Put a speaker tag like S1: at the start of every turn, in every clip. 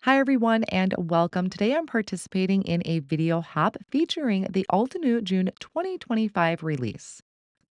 S1: Hi, everyone, and welcome. Today I'm participating in a video hop featuring the Altenew June 2025 release.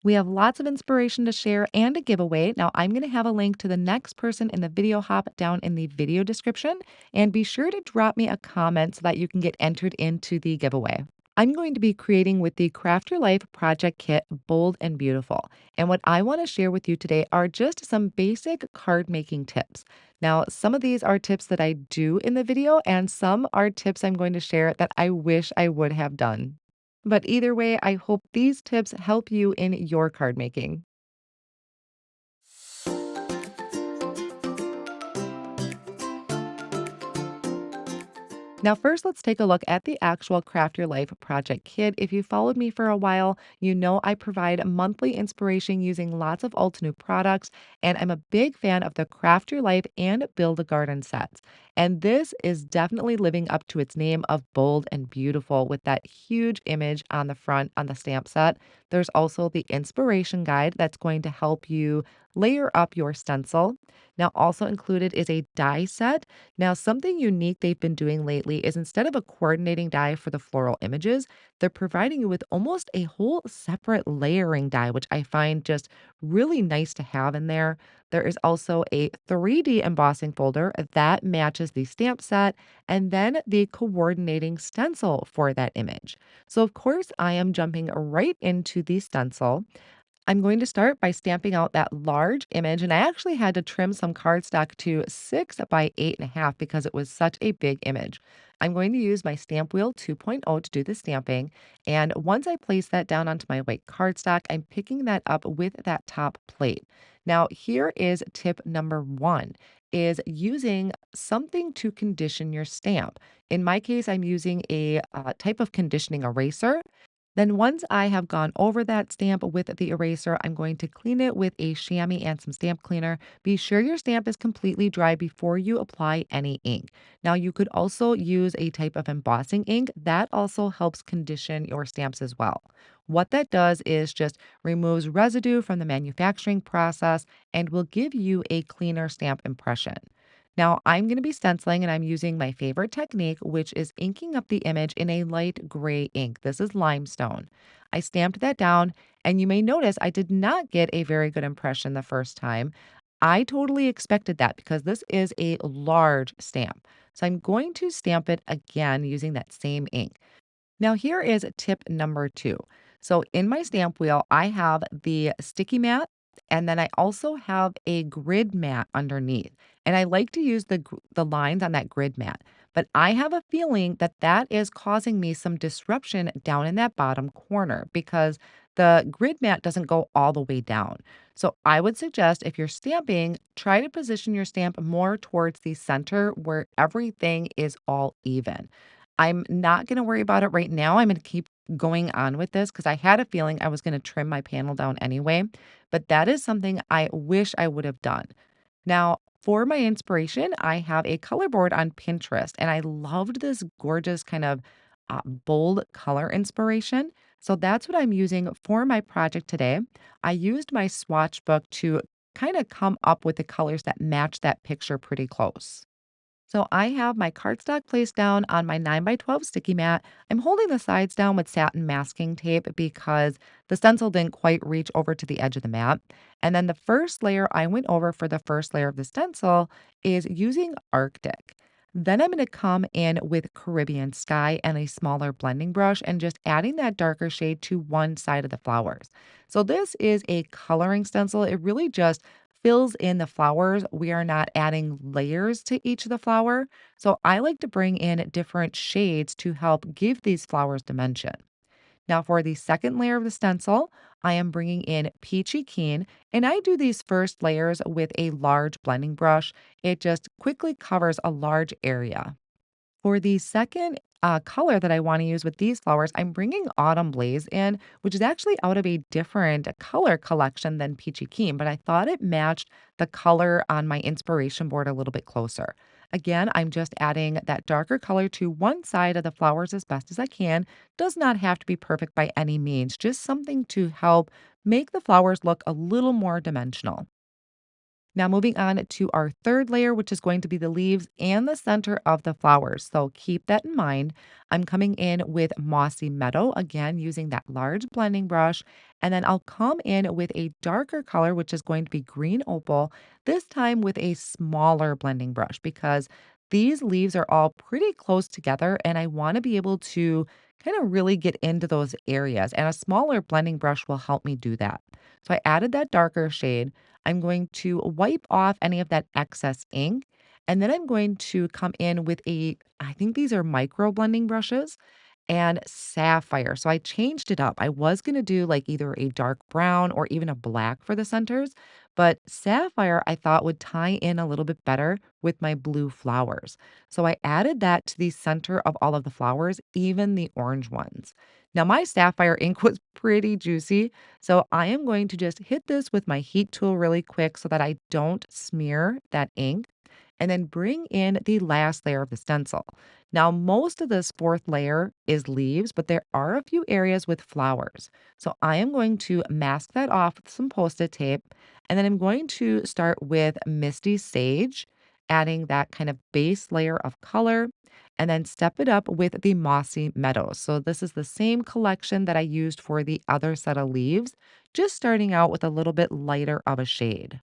S1: We have lots of inspiration to share and a giveaway. Now, I'm going to have a link to the next person in the video hop down in the video description, and be sure to drop me a comment so that you can get entered into the giveaway. I'm going to be creating with the Craft Your Life project kit, Bold and Beautiful. And what I want to share with you today are just some basic card making tips. Now, some of these are tips that I do in the video, and some are tips I'm going to share that I wish I would have done. But either way, I hope these tips help you in your card making. Now, first, let's take a look at the actual Craft Your Life project kit. If you followed me for a while, you know I provide monthly inspiration using lots of Altenew products, and I'm a big fan of the Craft Your Life and Build a Garden sets. And this is definitely living up to its name of bold and beautiful with that huge image on the front on the stamp set. There's also the inspiration guide that's going to help you layer up your stencil. Now, also included is a die set. Now, something unique they've been doing lately is instead of a coordinating die for the floral images, they're providing you with almost a whole separate layering die, which I find just really nice to have in there. There is also a 3D embossing folder that matches the stamp set and then the coordinating stencil for that image. So, of course, I am jumping right into the stencil. I'm going to start by stamping out that large image, and I actually had to trim some cardstock to 6 by 8.5 because it was such a big image. I'm going to use my Stamp Wheel 2.0 to do the stamping, and once I place that down onto my white cardstock, I'm picking that up with that top plate. Now, here is tip number one, is using something to condition your stamp. In my case, I'm using a type of conditioning eraser. Then once I have gone over that stamp with the eraser, I'm going to clean it with a chamois and some stamp cleaner. Be sure your stamp is completely dry before you apply any ink. Now, you could also use a type of embossing ink that also helps condition your stamps as well. What that does is just removes residue from the manufacturing process and will give you a cleaner stamp impression. Now, I'm going to be stenciling and I'm using my favorite technique, which is inking up the image in a light gray ink. This is limestone. I stamped that down, and you may notice I did not get a very good impression the first time. I totally expected that because this is a large stamp. So I'm going to stamp it again using that same ink. Now, here is tip number two. So, in my stamp wheel, I have the sticky mat, and then I also have a grid mat underneath. And I like to use the lines on that grid mat. But I have a feeling that that is causing me some disruption down in that bottom corner because the grid mat doesn't go all the way down. So, I would suggest if you're stamping, try to position your stamp more towards the center where everything is all even. I'm not gonna worry about it right now. I'm gonna keep going on with this because I had a feeling I was gonna trim my panel down anyway, but that is something I wish I would have done. Now, for my inspiration, I have a color board on Pinterest, and I loved this gorgeous kind of bold color inspiration. So that's what I'm using for my project today. I used my swatch book to kind of come up with the colors that match that picture pretty close. So I have my cardstock placed down on my 9 by 12 sticky mat. I'm holding the sides down with satin masking tape because the stencil didn't quite reach over to the edge of the mat. And then the first layer I went over for the first layer of the stencil is using Arctic. Then I'm going to come in with Caribbean Sky and a smaller blending brush and just adding that darker shade to one side of the flowers. So this is a coloring stencil. It really just fills in the flowers. We are not adding layers to each of the flower. So I like to bring in different shades to help give these flowers dimension. Now, for the second layer of the stencil, I am bringing in Peachy Keen, and I do these first layers with a large blending brush. It just quickly covers a large area. For the second color that I want to use with these flowers, I'm bringing Autumn Blaze in, which is actually out of a different color collection than Peachy Keen, but I thought it matched the color on my inspiration board a little bit closer. Again, I'm just adding that darker color to one side of the flowers as best as I can. Does not have to be perfect by any means, just something to help make the flowers look a little more dimensional. Now, moving on to our third layer, which is going to be the leaves and the center of the flowers. So keep that in mind. I'm coming in with Mossy Meadow, again, using that large blending brush. And then I'll come in with a darker color, which is going to be Green Opal, this time with a smaller blending brush because these leaves are all pretty close together. And I want to be able to kind of really get into those areas. And a smaller blending brush will help me do that. So I added that darker shade. I'm going to wipe off any of that excess ink. And then I'm going to come in with I think these are micro blending brushes and sapphire. So I changed it up. I was going to do like either a dark brown or even a black for the centers, but sapphire I thought would tie in a little bit better with my blue flowers. So I added that to the center of all of the flowers, even the orange ones. Now, my sapphire ink was pretty juicy, so I am going to just hit this with my heat tool really quick so that I don't smear that ink and then bring in the last layer of the stencil. Now, most of this fourth layer is leaves, but there are a few areas with flowers. So I am going to mask that off with some Post-it tape, and then I'm going to start with Misty Sage, adding that kind of base layer of color, and then step it up with the Mossy Meadows. So this is the same collection that I used for the other set of leaves, just starting out with a little bit lighter of a shade.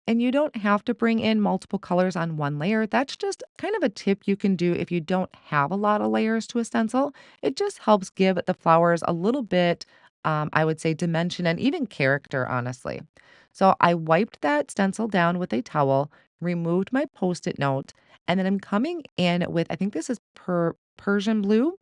S1: And you don't have to bring in multiple colors on one layer. That's just kind of a tip you can do if you don't have a lot of layers to a stencil. It just helps give the flowers a little bit, I would say, dimension and even character, honestly. So I wiped that stencil down with a towel, removed my Post it note, and then I'm coming in with, I think this is Persian blue,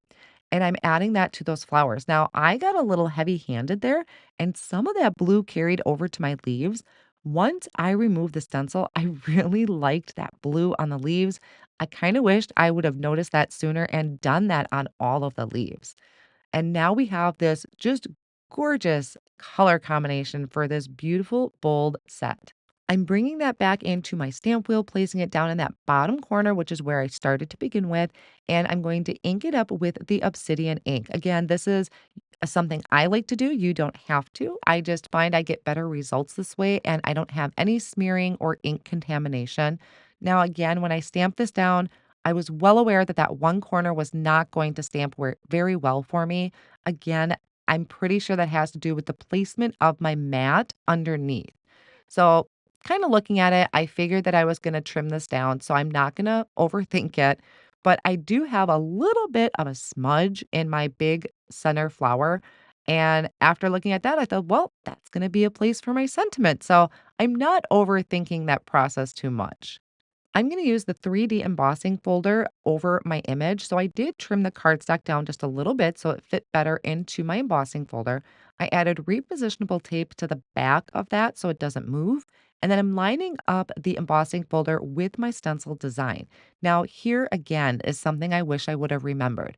S1: and I'm adding that to those flowers. Now, I got a little heavy-handed there, and some of that blue carried over to my leaves. Once I removed the stencil, I really liked that blue on the leaves. I kind of wished I would have noticed that sooner and done that on all of the leaves. And now we have this just gorgeous color combination for this beautiful, bold set. I'm bringing that back into my stamp wheel, placing it down in that bottom corner, which is where I started to begin with. And I'm going to ink it up with the Obsidian ink. Again, this is something I like to do. You don't have to. I just find I get better results this way and I don't have any smearing or ink contamination. Now, again, when I stamp this down, I was well aware that that one corner was not going to stamp very well for me. Again, I'm pretty sure that has to do with the placement of my mat underneath. So, kind of looking at it, I figured that I was going to trim this down. So, I'm not going to overthink it. But I do have a little bit of a smudge in my big center flower. And after looking at that, I thought, well, that's going to be a place for my sentiment. So I'm not overthinking that process too much. I'm going to use the 3D embossing folder over my image. So I did trim the cardstock down just a little bit so it fit better into my embossing folder. I added repositionable tape to the back of that so it doesn't move. And then I'm lining up the embossing folder with my stencil design. Now, here again is something I wish I would have remembered.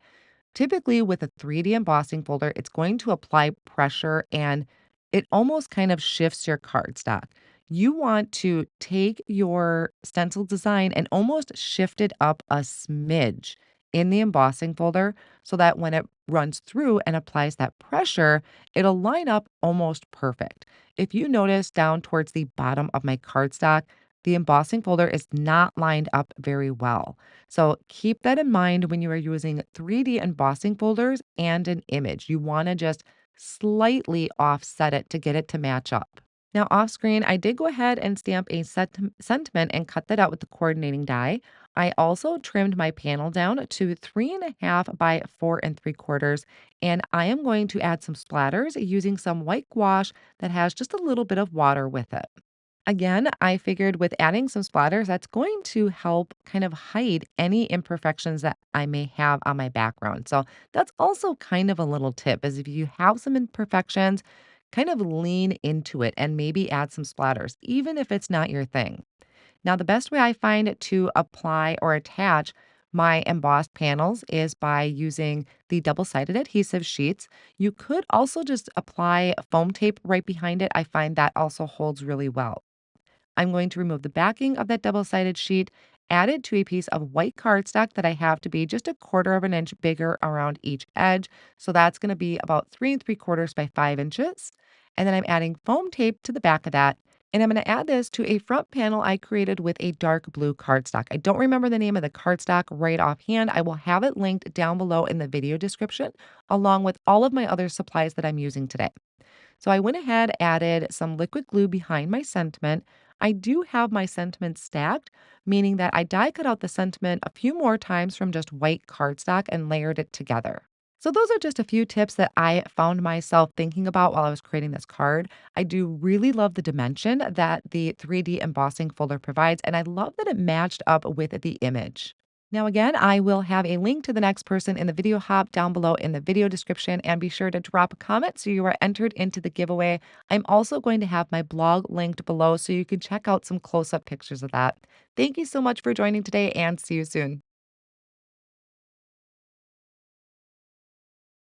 S1: Typically, with a 3D embossing folder, it's going to apply pressure and it almost kind of shifts your cardstock. You want to take your stencil design and almost shift it up a smidge in the embossing folder so that when it runs through and applies that pressure, it'll line up almost perfect. If you notice down towards the bottom of my cardstock, the embossing folder is not lined up very well. So keep that in mind when you are using 3D embossing folders and an image. You want to just slightly offset it to get it to match up. Now, off screen, I did go ahead and stamp a sentiment and cut that out with the coordinating die. I also trimmed my panel down to 3.5 by 4 3/4, and I am going to add some splatters using some white gouache that has just a little bit of water with it. Again, I figured with adding some splatters, that's going to help kind of hide any imperfections that I may have on my background. So that's also kind of a little tip is if you have some imperfections, kind of lean into it and maybe add some splatters, even if it's not your thing. Now, the best way I find to apply or attach my embossed panels is by using the double-sided adhesive sheets. You could also just apply foam tape right behind it. I find that also holds really well. I'm going to remove the backing of that double-sided sheet, add it to a piece of white cardstock that I have to be just 1/4 of an inch bigger around each edge. So that's going to be about 3 3/4 by 5 inches. And then I'm adding foam tape to the back of that, And I'm going to add this to a front panel I created with a dark blue cardstock. I don't remember the name of the cardstock right offhand. I will have it linked down below in the video description, along with all of my other supplies that I'm using today. So I went ahead, added some liquid glue behind my sentiment. I do have my sentiment stacked, meaning that I die cut out the sentiment a few more times from just white cardstock and layered it together. So those are just a few tips that I found myself thinking about while I was creating this card. I do really love the dimension that the 3D embossing folder provides, and I love that it matched up with the image. Now, again, I will have a link to the next person in the video hop down below in the video description, and be sure to drop a comment so you are entered into the giveaway. I'm also going to have my blog linked below so you can check out some close up pictures of that. Thank you so much for joining today, and see you soon.